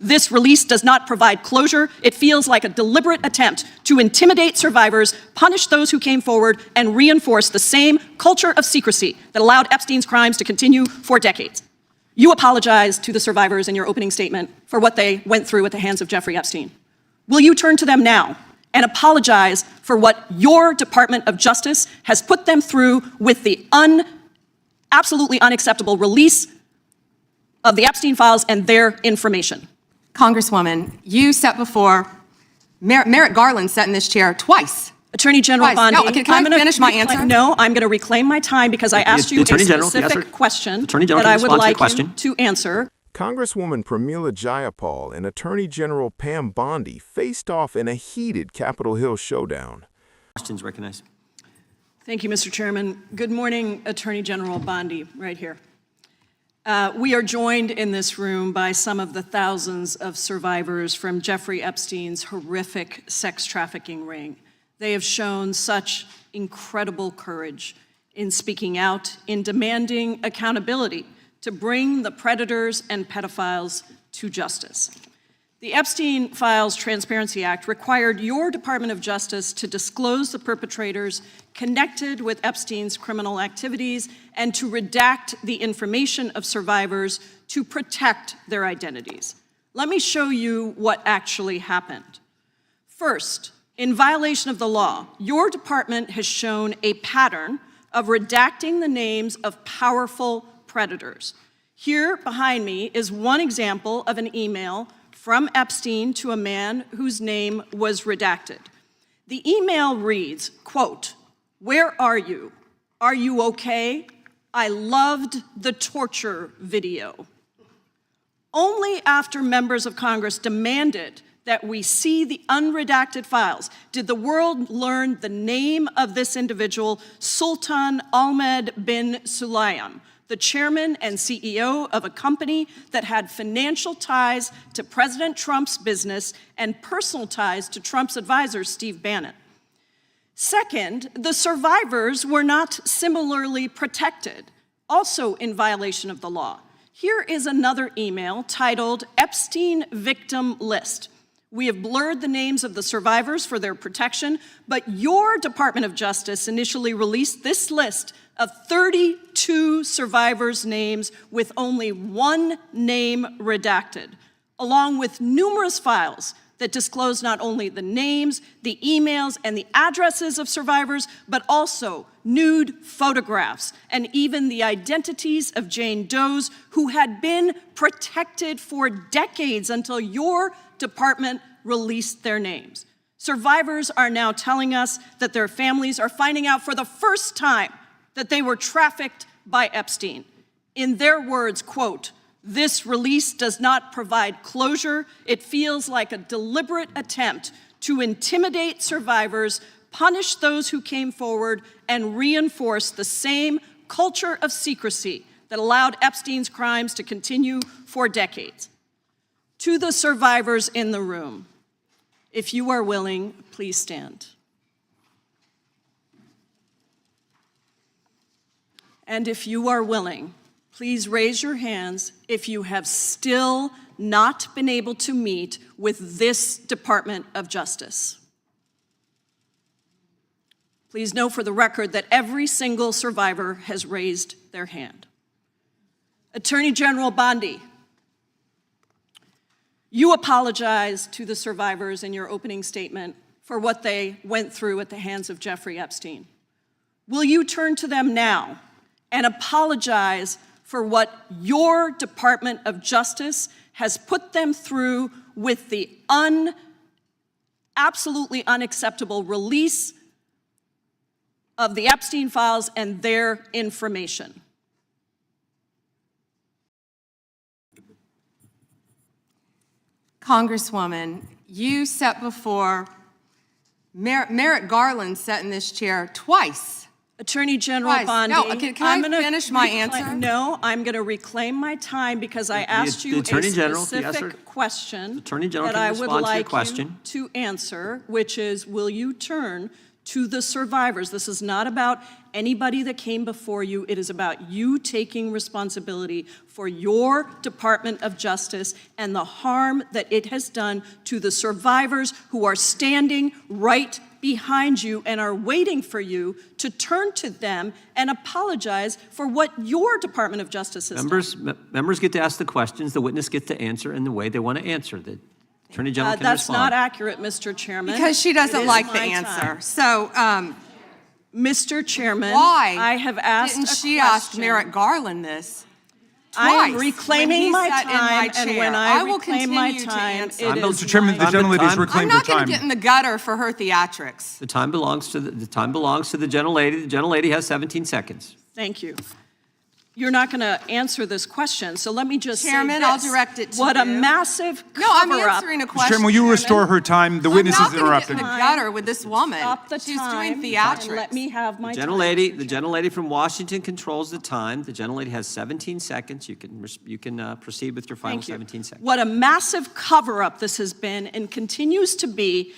this release does not provide closure. It feels like a deliberate attempt to intimidate survivors, punish those who came forward, and reinforce the same culture of secrecy that allowed Epstein's crimes to continue for decades. You apologized to the survivors in your opening statement for what they went through at the hands of Jeffrey Epstein. Will you turn to them now and apologize for what your Department of Justice has put them through with the absolutely unacceptable release of the Epstein files and their information? Congresswoman, you sat before, Merrick Garland sat in this chair twice. Attorney General Bondi, No, can I finish my answer? No, I'm going to reclaim my time because I asked you a specific question that I would like you to answer. Congresswoman Pramila Jayapal and Attorney General Pam Bondi faced off in a heated Capitol Hill showdown. Questions recognized. Thank you, Mr. Chairman. Good morning, Attorney General Bondi, right here. We are joined in this room by some of the thousands of survivors from Jeffrey Epstein's horrific sex trafficking ring. They have shown such incredible courage in speaking out, in demanding accountability to bring the predators and pedophiles to justice. The Epstein Files Transparency Act required your Department of Justice to disclose the perpetrators connected with Epstein's criminal activities and to redact the information of survivors to protect their identities. Let me show you what actually happened. First, in violation of the law, your department has shown a pattern of redacting the names of powerful predators. Here behind me is one example of an email from Epstein to a man whose name was redacted. The email reads, quote, "Where are you? Are you okay? I loved the torture video." Only after members of Congress demanded that we see the unredacted files did the world learn the name of this individual, Sultan Ahmed bin Sulayem, the chairman and CEO of a company that had financial ties to President Trump's business and personal ties to Trump's advisor, Steve Bannon. Second, the survivors were not similarly protected, also in violation of the law. Here is another email titled Epstein Victim List. We have blurred the names of the survivors for their protection, but your Department of Justice initially released this list of 32 survivors' names with only one name redacted, along with numerous files that disclose not only the names, the emails, and the addresses of survivors, but also nude photographs and even the identities of Jane Does who had been protected for decades until your department released their names. Survivors are now telling us that their families are finding out for the first time that they were trafficked by Epstein. In their words, quote, "This release does not provide closure. It feels like a deliberate attempt to intimidate survivors, punish those who came forward, and reinforce the same culture of secrecy that allowed Epstein's crimes to continue for decades." To the survivors in the room, if you are willing, please stand. And if you are willing, please raise your hands if you have still not been able to meet with this Department of Justice. Please know for the record that every single survivor has raised their hand. Attorney General Bondi, you apologized to the survivors in your opening statement for what they went through at the hands of Jeffrey Epstein. Will you turn to them now and apologize for what your Department of Justice has put them through with the absolutely unacceptable release of the Epstein files and their information? Congresswoman, you sat before, Merrick Garland sat in this chair twice. Attorney General Bondi, No, can I finish my answer? No, I'm going to reclaim my time because I asked you a specific question that I would like you to answer, which is, will you turn to the survivors. This is not about anybody that came before you. It is about you taking responsibility for your Department of Justice and the harm that it has done to the survivors who are standing right behind you and are waiting for you to turn to them and apologize for what your Department of Justice has done. Members get to ask the questions, the witness gets to answer in the way they want to answer. The Attorney General can That's respond. not accurate, Mr. Chairman. Because she It doesn't is like the my answer. time. So, Mr. Chairman, why I have asked didn't a she question. ask Merrick Garland this? I am Twice reclaiming when he my sat in my time, and chair. when I will reclaim my continue to time, answer. it is Mr. Chairman, my the gentlelady's time. I'm reclaimed her not going time. to get in the gutter for her theatrics. The time belongs to the gentlelady. The gentlelady has 17 seconds. Thank you. You're not going to answer this question, so let me just Chairman, say I'll this. direct it to What a you. massive No, I'm cover-up. answering a Mr. question. Chairman, will you restore her time? The witness is I'm not going to get interrupted. in the gutter with this woman. Stop the She's time doing and theatrics. let me have my time. The gentlelady from Washington controls the time. The gentlelady has 17 seconds. You can proceed with your final Thank you. 17 seconds. What a massive cover-up this has been and continues to be.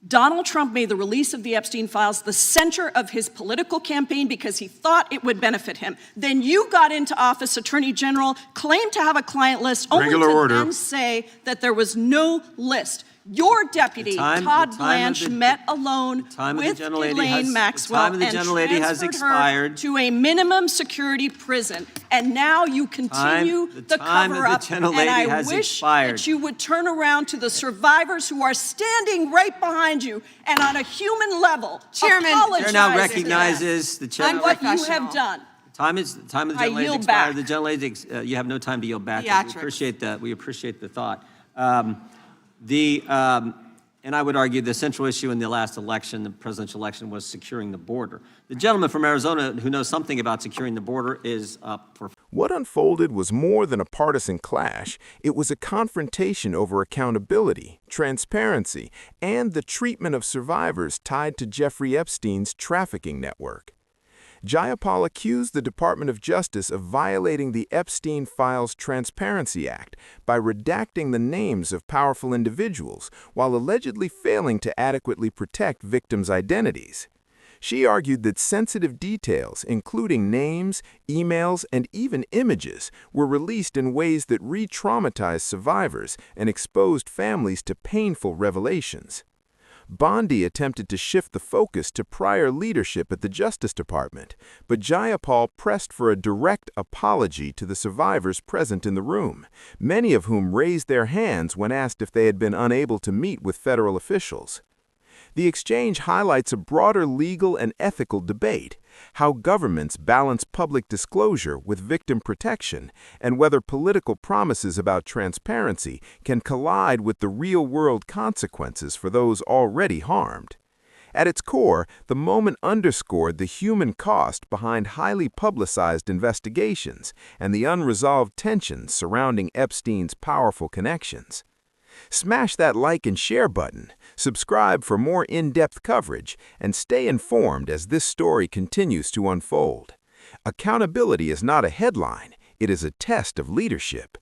Donald Trump made the release of the Epstein files the center of his political campaign because he thought it would benefit him. Then you got into office, Attorney General, claimed to have a client list, only Regular to order. then say that there was no list. Your deputy, Todd Blanche, met alone with Ghislaine Maxwell and transferred her to a minimum security prison. And now you continue the cover-up, and I wish that you would turn around to the survivors who are standing right behind you and on a human level Chairman, apologize The chair now to recognizes the chair. them and what you Unprofessional. have done. Time of the I gentlelady yield expired. back. The gentlelady, you have no time to yield back. Theatrics. We appreciate the thought. And I would argue the central issue in the last election, the presidential election, was securing the border. The gentleman from Arizona who knows something about securing the border is up for. What unfolded was more than a partisan clash. It was a confrontation over accountability, transparency, and the treatment of survivors tied to Jeffrey Epstein's trafficking network. Jayapal accused the Department of Justice of violating the Epstein Files Transparency Act by redacting the names of powerful individuals while allegedly failing to adequately protect victims' identities. She argued that sensitive details, including names, emails, and even images, were released in ways that re-traumatized survivors and exposed families to painful revelations. Bondi attempted to shift the focus to prior leadership at the Justice Department, but Jayapal pressed for a direct apology to the survivors present in the room, many of whom raised their hands when asked if they had been unable to meet with federal officials. The exchange highlights a broader legal and ethical debate, how governments balance public disclosure with victim protection, and whether political promises about transparency can collide with the real-world consequences for those already harmed. At its core, the moment underscored the human cost behind highly publicized investigations and the unresolved tensions surrounding Epstein's powerful connections. Smash that like and share button, subscribe for more in-depth coverage, and stay informed as this story continues to unfold. Accountability is not a headline, it is a test of leadership.